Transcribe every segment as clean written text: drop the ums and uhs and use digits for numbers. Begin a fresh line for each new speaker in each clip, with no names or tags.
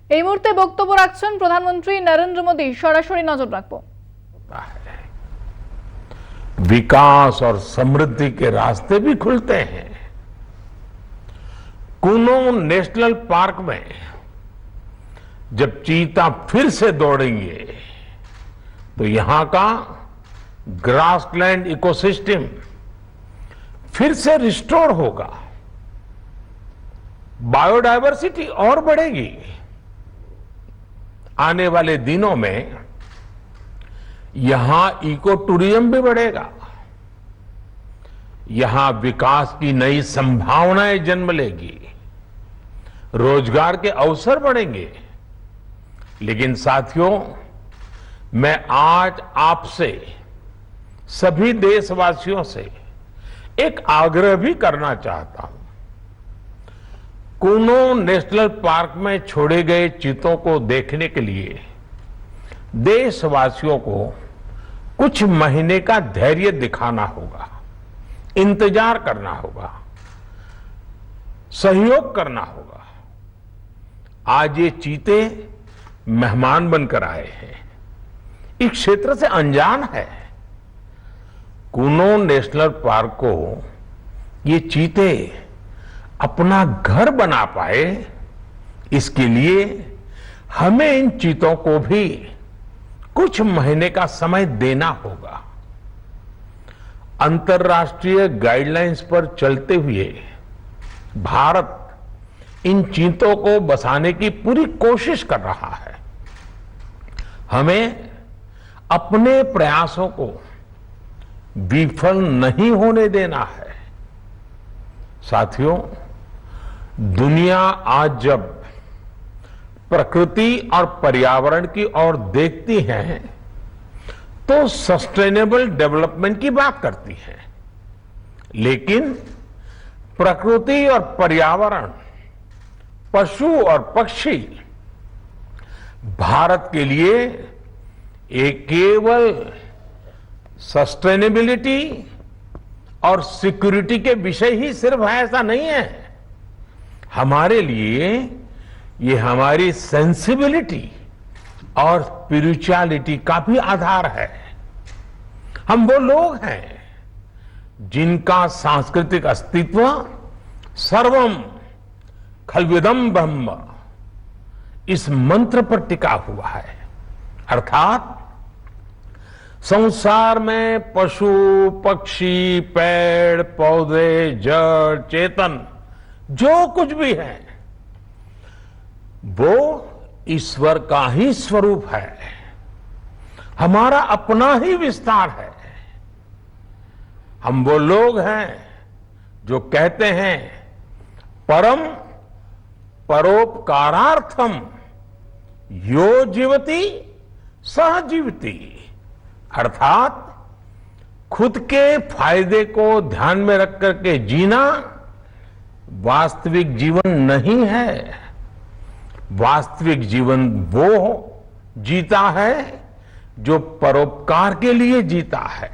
এই মুহূর্তে বক্তব্য রাখছেন প্রধানমন্ত্রী নরেন্দ্র মোদী। সরাসরি নজর রাখবো।
विकास और समृद्धि के रास्ते भी खुलते हैं। कूनो नेशनल पार्क में जब चीता फिर से दौड़ेंगे तो यहां का ग्रासलैंड इकोसिस्टम फिर से रिस्टोर होगा, बायोडायवर्सिटी और बढ़ेगी। आने वाले दिनों में यहां इको टूरिज्म भी बढ़ेगा, यहां विकास की नई संभावनाएं जन्म लेगी, रोजगार के अवसर बढ़ेंगे। लेकिन साथियों, मैं आज आपसे सभी देशवासियों से एक आग्रह भी करना चाहता हूं। कूनो नेशनल पार्क में छोड़े गए चीतों को देखने के लिए देशवासियों को कुछ महीने का धैर्य दिखाना होगा, इंतजार करना होगा, सहयोग करना होगा। आज ये चीते मेहमान बनकर आए हैं, इस क्षेत्र से अनजान है। कूनो नेशनल पार्क को ये चीते अपना घर बना पाए, इसके लिए हमें इन चीतों को भी कुछ महीने का समय देना होगा। अंतर्राष्ट्रीय गाइडलाइंस पर चलते हुए भारत इन चीतों को बसाने की पूरी कोशिश कर रहा है। हमें अपने प्रयासों को विफल नहीं होने देना है। साथियों, दुनिया आज जब प्रकृति और पर्यावरण की ओर देखती है तो सस्टेनेबल डेवलपमेंट की बात करती है, लेकिन प्रकृति और पर्यावरण, पशु और पक्षी भारत के लिए एक केवल सस्टेनेबिलिटी और सिक्योरिटी के विषय ही सिर्फ है, ऐसा नहीं है। हमारे लिए ये हमारी सेंसिबिलिटी और स्पिरिचुअलिटी का भी आधार है। हम वो लोग हैं जिनका सांस्कृतिक अस्तित्व सर्वम खलविदम ब्रह्म इस मंत्र पर टिका हुआ है। अर्थात संसार में पशु पक्षी पेड़ पौधे जड़ चेतन जो कुछ भी है वो ईश्वर का ही स्वरूप है, हमारा अपना ही विस्तार है। हम वो लोग हैं जो कहते हैं परम परोपकारार्थम यो जीवति सह जीवति, अर्थात खुद के फायदे को ध्यान में रख करके जीना वास्तविक जीवन नहीं है। वास्तविक जीवन वो जीता है जो परोपकार के लिए जीता है।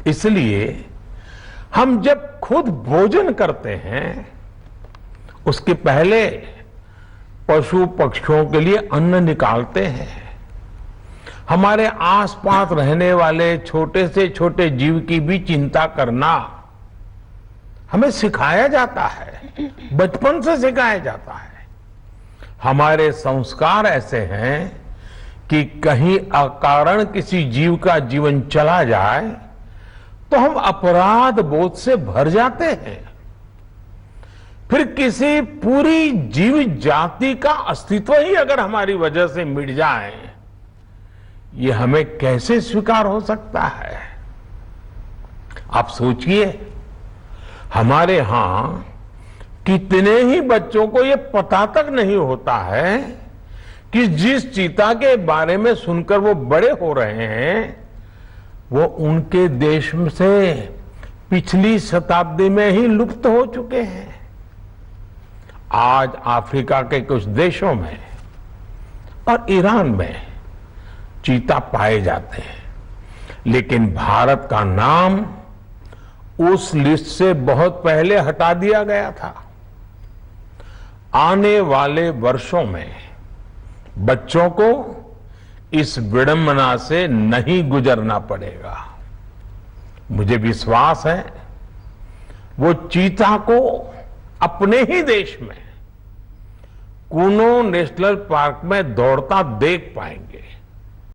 इसलिए हम जब खुद भोजन करते हैं उसके पहले पशु पक्षियों के लिए अन्न निकालते हैं। हमारे आसपास रहने वाले छोटे से छोटे जीव की भी चिंता करना हमें सिखाया जाता है, बचपन से सिखाया जाता है। हमारे संस्कार ऐसे हैं कि कहीं अकारण किसी जीव का जीवन चला जाए तो हम अपराध बोध से भर जाते हैं। फिर किसी पूरी जीव जाति का अस्तित्व ही अगर हमारी वजह से मिट जाए, ये हमें कैसे स्वीकार हो सकता है? आप सोचिए, हमारे यहां कितने ही बच्चों को ये पता तक नहीं होता है कि जिस चीता के बारे में सुनकर वो बड़े हो रहे हैं वो उनके देश से पिछली शताब्दी में ही लुप्त हो चुके हैं। आज अफ्रीका के कुछ देशों में और ईरान में चीता पाए जाते हैं, लेकिन भारत का नाम उस लिस्ट से बहुत पहले हटा दिया गया था। आने वाले वर्षों में बच्चों को इस विडंबना से नहीं गुजरना पड़ेगा। मुझे विश्वास है वो चीता को अपने ही देश में कूनो नेशनल पार्क में दौड़ता देख पाएंगे।